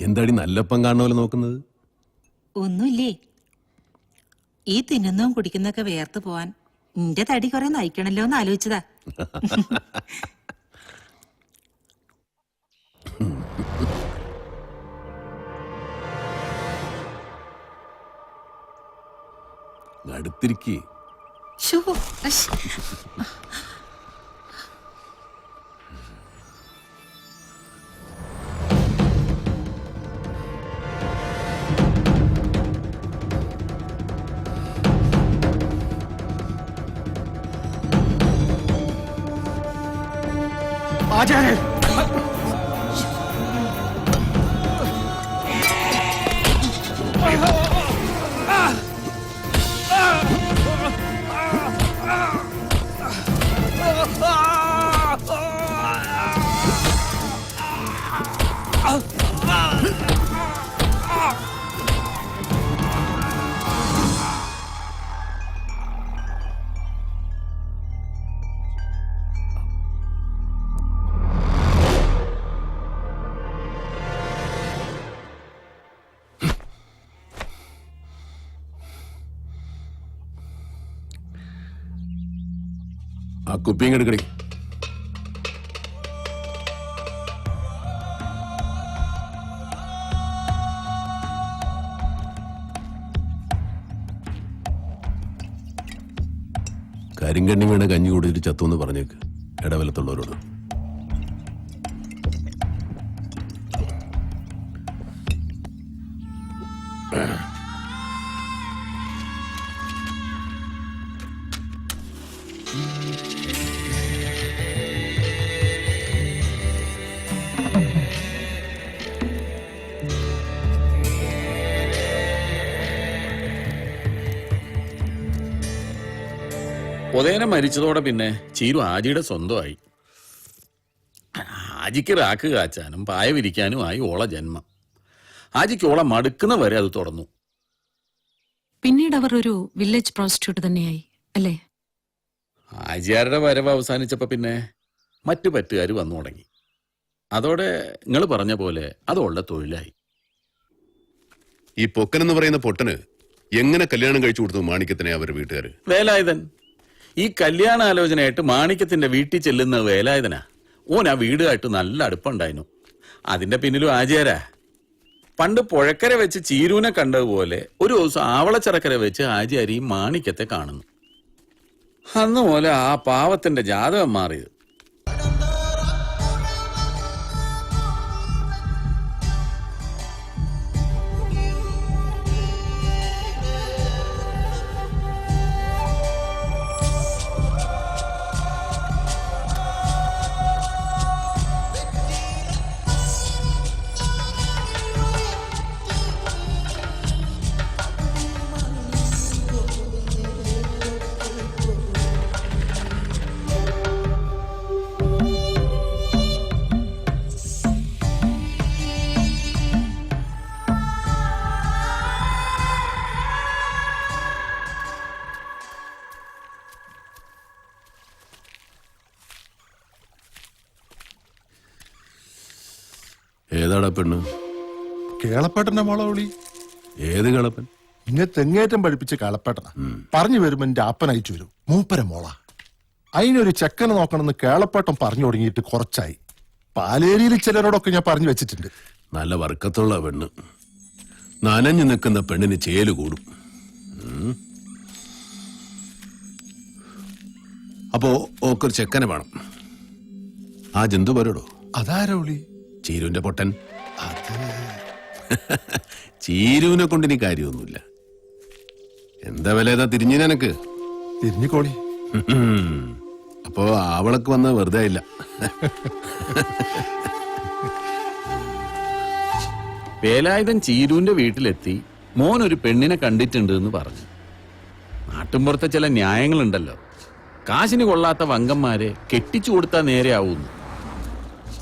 എന്താടി നല്ലപ്പം കാണുന്ന പോലെ നോക്കുന്നത്? ഒന്നുമില്ലേ, ഈ തിന്നുന്നതും കുടിക്കുന്നൊക്കെ വേർത്ത് പോവാൻ നിന്റെ തടി കുറെ നയിക്കണല്ലോ എന്ന് ആലോചിച്ചതാ. അടുത്തിരിക്കേ. ആചാര്യൻ ആ കുപ്പിയും എടുക്കടി. കരിങ്കണ്ണി വീണ കഞ്ഞി കുടിച്ചിട്ട് ചത്തുവെന്ന് പറഞ്ഞേക്ക് ഇടവലത്തുള്ളവരോട്. ഉദയനെ മരിച്ചതോടെ പിന്നെ ചീരു ആജിയുടെ സ്വന്തമായി. ആജിക്ക് റാക്ക് കാച്ചാനും പായ വിരിക്കാനും ആയി ഓള ജന്മം. ആജിക്ക് ഓളെ മടുക്കുന്ന വരെ അത് തുടർന്നു. പിന്നീട് അവർ ഒരു വില്ലേജ് പ്രോസ്റ്റിറ്റ്യൂട്ട് തന്നെയായി അല്ലേ? ആജിയാരുടെ വരവ് അവസാനിച്ചപ്പോ പിന്നെ മറ്റു പറ്റുകാർ വന്നു തുടങ്ങി. അതോടെ നിങ്ങൾ പറഞ്ഞ പോലെ അതോളുടെ തൊഴിലായി. ഈ പൊക്കൻ എന്ന് പറയുന്ന പൊട്ടന് എങ്ങനെ കല്യാണം കഴിച്ചു കൊടുത്തു മാണിക്യത്തിനെ അവരുടെ വീട്ടുകാര്? വേലായുധൻ. ഈ കല്യാണാലോചനയായിട്ട് മാണിക്യത്തിന്റെ വീട്ടിൽ ചെല്ലുന്ന വേലായുധനാ. ഓൻ ആ വീടുമായിട്ട് നല്ല അടുപ്പുണ്ടായിരുന്നു. അതിന്റെ പിന്നിലും ആചാരാ. പണ്ട് പുഴക്കര വെച്ച് ചീരൂനെ കണ്ടതുപോലെ ഒരു ദിവസം ആവളച്ചിറക്കര വെച്ച് ആചാരി മാണിക്യത്തെ കാണുന്നു. അന്ന് പോലെ ആ പാവത്തിന്റെ ജാതകം മാറിയത്. ഏതാടാ പെണ്ണ്? കേളപ്പേട്ടന്റെ മോളെ വിളി. ഏത് കേളപ്പൻ? ഇങ്ങനെ തെങ്ങേറ്റം പഠിപ്പിച്ച് കേളപ്പേട്ടനാ. പറഞ്ഞു വരുമ്പോ എന്റെ അപ്പൻ അയച്ചു വരും. മൂപ്പര മോള. അതിനൊരു ചെക്കനെ നോക്കണമെന്ന് കേളപ്പേട്ടൻ പറഞ്ഞു തുടങ്ങിയിട്ട് കുറച്ചായി. പാലേരിയിൽ ചിലരോടൊക്കെ ഞാൻ പറഞ്ഞു വെച്ചിട്ടുണ്ട്. നല്ല വർക്കത്തുള്ള പെണ്ണ്. നനഞ്ഞു നിൽക്കുന്ന പെണ്ണിന് ചേല് കൂടും. അപ്പോ ഓക്കൊരു ചെക്കനെ വേണം. ആ ജന്തു പറയടോ. അതാരാ വിളി? ചീരുവിന്റെ പൊട്ടൻ. അത് ചീരുവിനെ കൊണ്ട് ഇനി കാര്യമൊന്നുമില്ല. എന്താ വില ഏതാ തിരിഞ്ഞിനെനക്ക്? തിരിഞ്ഞിക്കോളി. അപ്പോ അവളക്ക് വന്ന് വെറുതെ ഇല്ല. വേലായുധൻ ചീരുവിന്റെ വീട്ടിലെത്തി മോൻ ഒരു പെണ്ണിനെ കണ്ടിട്ടുണ്ട് എന്ന് പറഞ്ഞു. നാട്ടുമ്പുറത്തെ ചില ന്യായങ്ങളുണ്ടല്ലോ. കാശിന് കൊള്ളാത്ത വങ്കന്മാരെ കെട്ടിച്ചു കൊടുത്താൽ നേരെയാവുന്നു.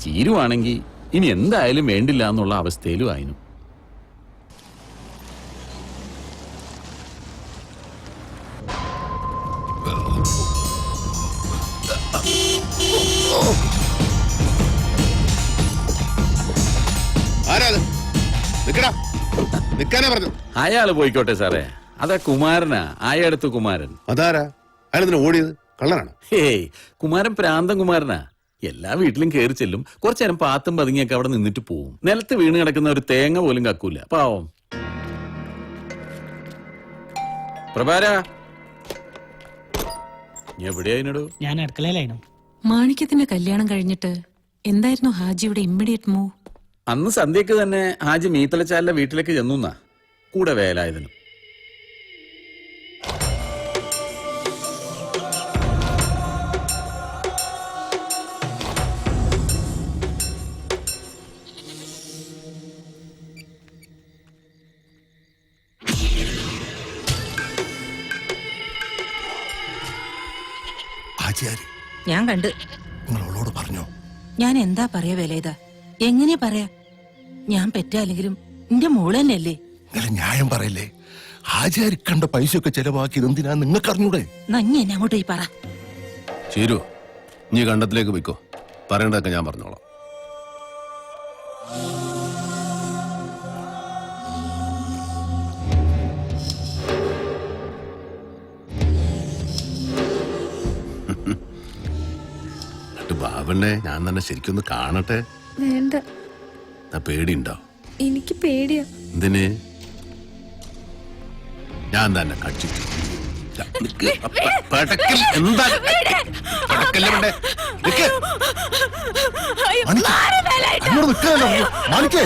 ചീരുവാണെങ്കിൽ ഇനി എന്തായാലും വേണ്ടില്ല എന്നുള്ള അവസ്ഥയിലും ആയിരുന്നു. ആരാത്? നിക്കാനാ പറഞ്ഞു. അയാള് പോയിക്കോട്ടെ സാറേ, അതാ കുമാരനാ, ആയടുത്ത് കുമാരൻ. അതാരാ? അയാളെന്തിനാ ഓടിയത്? കള്ളനാണ്. ഹേയ്, കുമാരൻ പ്രാന്തൻ കുമാരനാ. എല്ലാ വീട്ടിലും കയറി ചെല്ലും, കുറച്ചു നേരം പാത്തും പതുങ്ങിയൊക്കെ അവിടെ നിന്നിട്ട് പോവും. നിലത്ത് വീണ് കിടക്കുന്ന ഒരു തേങ്ങ പോലും കക്കൂല, പാവം. പ്രഭാരാ, നീ എവിടെയായിനടോ? ഞാൻ അടുക്കളയിലായിരുന്നു. മാണിക്യത്തിന്റെ കല്യാണം കഴിഞ്ഞിട്ട് എന്തായിരുന്നു ഹാജിയുടെ ഇമ്മീഡിയറ്റ് മൂവ്? അന്ന് സന്ധ്യക്ക് തന്നെ ഹാജി മീത്തലച്ചാലിന്റെ വീട്ടിലേക്ക് ചെന്നുന്നാ, കൂടെ വേലായുധനും. ആചാര്യ ഞാൻ കണ്ട്. നിങ്ങൾ അവളോട് പറഞ്ഞോ? ഞാൻ എന്താ പറയാ വേലേതാ? എങ്ങനെയാ പറയാ? ഞാൻ പെറ്റാലെങ്കിലും എന്റെ മോള് തന്നെയല്ലേ. നിങ്ങൾ ന്യായം പറയില്ലേ? ആചാര്യ കണ്ട പൈസയൊക്കെ ചെലവാക്കിയത് എന്തിനാ നിങ്ങൾക്ക് അറിഞ്ഞൂടെ? നഞ്ഞി എന്നെ അങ്ങോട്ട് പോയി പറ. ശരു, നീ കണ്ടത്തിലേക്ക് പോയിക്കോ. പറയേണ്ടതൊക്കെ ഞാൻ പറഞ്ഞോളാം. ബാബണ്ണെ, ഞാൻ തന്നെ ശരിക്കൊന്ന് കാണട്ടെ. വേണ്ട, പേടിയുണ്ടോ? എനിക്ക് പേടിയാ. എന്തിന്? ഞാൻ തന്നെ കടിച്ചിട്ട് എന്താ മാണിക്കേ,